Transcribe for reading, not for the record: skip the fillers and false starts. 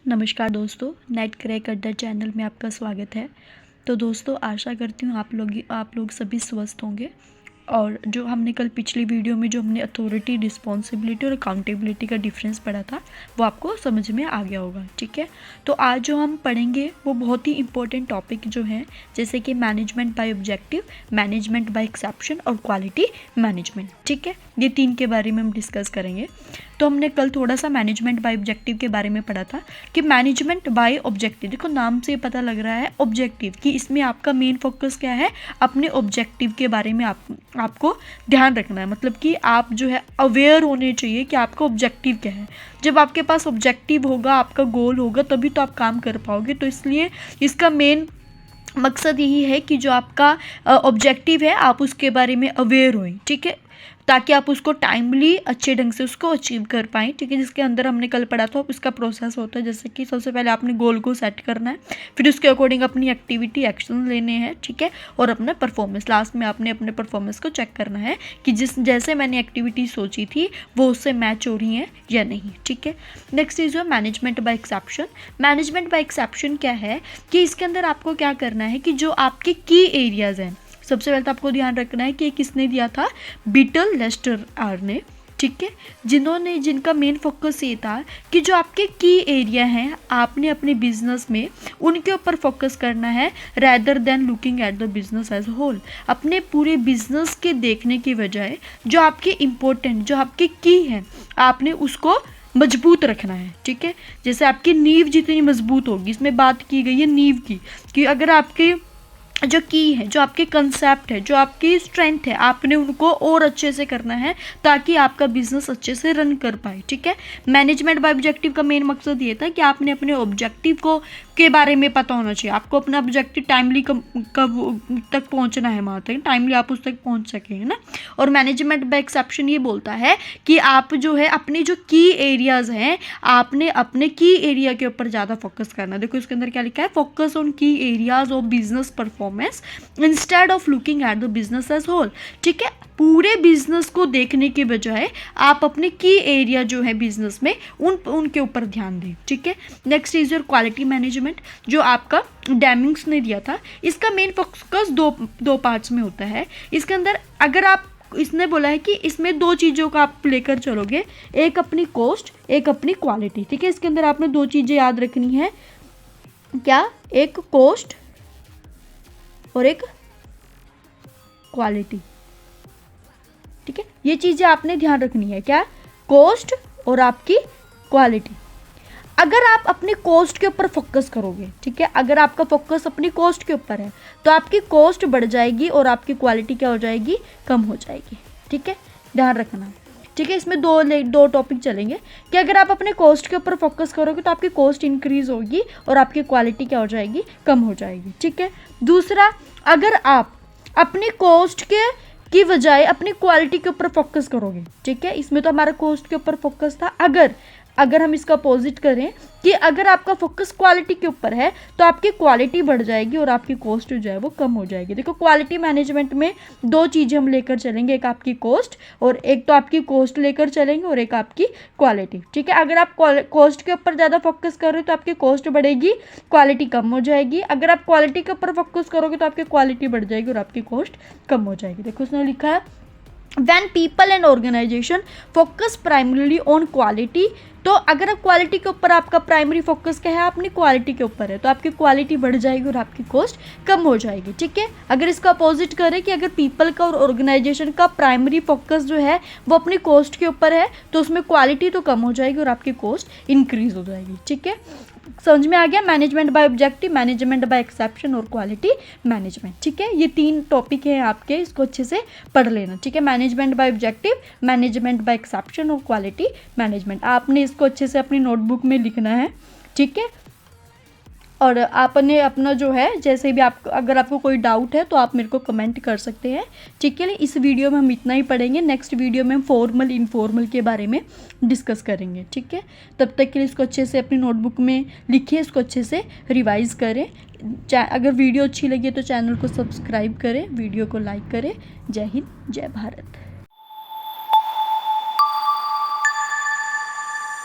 नमस्कार दोस्तों, net crack अड्डा चैनल में आपका स्वागत है। तो दोस्तों, आशा करती हूँ आप लोग सभी स्वस्थ होंगे। और जो हमने कल पिछली वीडियो में जो हमने अथॉरिटी, रिस्पॉन्सिबिलिटी और अकाउंटेबिलिटी का डिफरेंस पढ़ा था वो आपको समझ में आ गया होगा। ठीक है, तो आज जो हम पढ़ेंगे वो बहुत ही इंपॉर्टेंट टॉपिक जो है, जैसे कि management by objective, management by exception और क्वालिटी मैनेजमेंट। ठीक है, ये तीन के बारे में हम डिस्कस करेंगे। तो हमने कल थोड़ा सा मैनेजमेंट बाय ऑब्जेक्टिव के बारे में पढ़ा था कि मैनेजमेंट बाय ऑब्जेक्टिव, देखो नाम से पता लग रहा है ऑब्जेक्टिव, कि इसमें आपका मेन फोकस क्या है, अपने ऑब्जेक्टिव के बारे में आपको ध्यान रखना है। मतलब कि आप जो है अवेयर होने चाहिए कि आपका ऑब्जेक्टिव क्या है। जब आपके पास ऑब्जेक्टिव होगा, आपका गोल होगा, तभी तो आप काम कर पाओगे। तो इसलिए इसका मेन मकसद यही है कि जो आपका ऑब्जेक्टिव है आप उसके बारे में अवेयर हों। ठीक है, ताकि आप उसको टाइमली अच्छे ढंग से उसको अचीव कर पाएँ। ठीक है, जिसके अंदर हमने कल पढ़ा था उसका प्रोसेस होता है, जैसे कि सबसे पहले आपने गोल को सेट करना है, फिर उसके अकॉर्डिंग अपनी एक्टिविटी एक्शन लेने हैं। ठीक है, और अपना परफॉर्मेंस, लास्ट में आपने अपने परफॉर्मेंस को चेक करना है कि जैसे मैंने एक्टिविटी सोची थी वो उससे मैच हो रही है या नहीं। ठीक है, next is management by exception. Management by exception क्या है कि इसके अंदर आपको क्या करना है कि जो आपके की एरियाज़ हैं, सबसे पहले तो आपको ध्यान रखना है कि किसने दिया था, बीटल लेस्टर आर ने। ठीक है, जिनका मेन फोकस ये था कि जो आपके की एरिया हैं आपने अपने बिजनेस में उनके ऊपर फोकस करना है, rather than looking at the business as whole. अपने पूरे बिजनेस के देखने की बजाय जो आपके इम्पोर्टेंट, जो आपके की हैं, आपने उसको मजबूत रखना है। ठीक है, जैसे आपकी नींव जितनी मजबूत होगी, इसमें बात की गई है नींव की, कि अगर आपके जो की है, जो आपके कंसेप्ट है, जो आपकी स्ट्रेंथ है, आपने उनको और अच्छे से करना है ताकि आपका बिजनेस अच्छे से रन कर पाए। ठीक है, मैनेजमेंट बाय ऑब्जेक्टिव का मेन मकसद ये था कि आपने अपने ऑब्जेक्टिव को के बारे में पता होना चाहिए। आपको अपना ऑब्जेक्टिव टाइमली कब तक पहुंचना है, वहाँ तक टाइमली आप उस तक पहुंच सके, है ना। और मैनेजमेंट बाय एक्सेप्शन ये बोलता है कि आप जो है अपने जो की एरियाज़ हैं, आपने अपने की एरिया के ऊपर ज़्यादा फोकस करना। देखो इसके अंदर क्या लिखा है, focus on key areas of business performance instead of looking at the business as whole. ठीक है, पूरे बिजनेस को देखने के बजाय आप अपने की एरिया जो है बिजनेस में उनके ऊपर ध्यान दें। ठीक है, next is your quality management, जो आपका डेमिंग्स ने दिया था। इसका मेन फोकस दो पार्ट्स में होता है। इसके अंदर अगर आप, इसने बोला है कि इसमें दो चीज़ों का आप लेकर चलोगे, एक अपनी कॉस्ट, एक अपनी क्वालिटी। ठीक है, इसके अंदर आपने दो चीज़ें याद रखनी है, क्या, एक कॉस्ट और एक क्वालिटी। ठीक है, ये चीज़ें आपने ध्यान रखनी है, क्या, कॉस्ट और आपकी क्वालिटी। अगर आप अपनी कॉस्ट के ऊपर फोकस करोगे, ठीक है, अगर आपका फोकस अपनी कॉस्ट के ऊपर है तो आपकी कॉस्ट बढ़ जाएगी और आपकी क्वालिटी क्या हो जाएगी, कम हो जाएगी। ठीक है, ध्यान रखना। ठीक है, इसमें दो टॉपिक चलेंगे कि अगर आप अपने कॉस्ट के ऊपर फोकस करोगे तो आपकी कॉस्ट इंक्रीज होगी और आपकी क्वालिटी क्या हो जाएगी, कम हो जाएगी। ठीक है, दूसरा, अगर आप अपनी कॉस्ट की बजाय अपनी क्वालिटी के ऊपर फोकस करोगे, ठीक है, इसमें तो हमारा कॉस्ट के ऊपर फोकस था। अगर हम इसका अपोजिट करें कि अगर आपका फोकस क्वालिटी के ऊपर है तो आपकी क्वालिटी बढ़ जाएगी और आपकी कॉस्ट जो है वो कम हो जाएगी। देखो क्वालिटी मैनेजमेंट में दो चीज़ें हम लेकर चलेंगे, एक आपकी कॉस्ट और एक तो आपकी कॉस्ट लेकर चलेंगे और एक आपकी क्वालिटी। ठीक है, अगर आप कॉस्ट के ऊपर ज़्यादा फोकस कर रहे हो तो आपकी कॉस्ट बढ़ेगी, क्वालिटी कम हो जाएगी। अगर आप क्वालिटी के ऊपर फोकस करोगे तो आपकी क्वालिटी बढ़ जाएगी और आपकी कॉस्ट कम हो जाएगी। देखो उसने लिखा है, when people and organization focus primarily on quality, तो अगर आप क्वालिटी के ऊपर, आपका प्राइमरी फोकस क्या है, अपनी क्वालिटी के ऊपर है, तो आपकी क्वालिटी बढ़ जाएगी और आपकी कॉस्ट कम हो जाएगी। ठीक है, अगर इसका अपोजिट करें कि अगर पीपल का और ऑर्गेनाइजेशन का प्राइमरी फोकस जो है वो अपनी कॉस्ट के ऊपर है तो उसमें क्वालिटी तो कम हो जाएगी और आपकी कॉस्ट इंक्रीज हो जाएगी। ठीक है, समझ में आ गया, management by objective, management by exception और क्वालिटी मैनेजमेंट। ठीक है, ये तीन टॉपिक हैं आपके, इसको अच्छे से पढ़ लेना। ठीक है, management by objective, management by exception और क्वालिटी मैनेजमेंट, आपने इसको अच्छे से अपनी नोटबुक में लिखना है। ठीक है, और आपने अपना जो है, जैसे भी आप, अगर आपको कोई डाउट है तो आप मेरे को कमेंट कर सकते हैं। ठीक है, इस वीडियो में हम इतना ही पढ़ेंगे, नेक्स्ट वीडियो में हम फॉर्मल इनफॉर्मल के बारे में डिस्कस करेंगे। ठीक है, तब तक के लिए इसको अच्छे से अपनी नोटबुक में लिखिए, इसको अच्छे से रिवाइज़ करें। अगर वीडियो अच्छी लगी तो चैनल को सब्सक्राइब करें, वीडियो को लाइक करें। जय हिंद, जय भारत।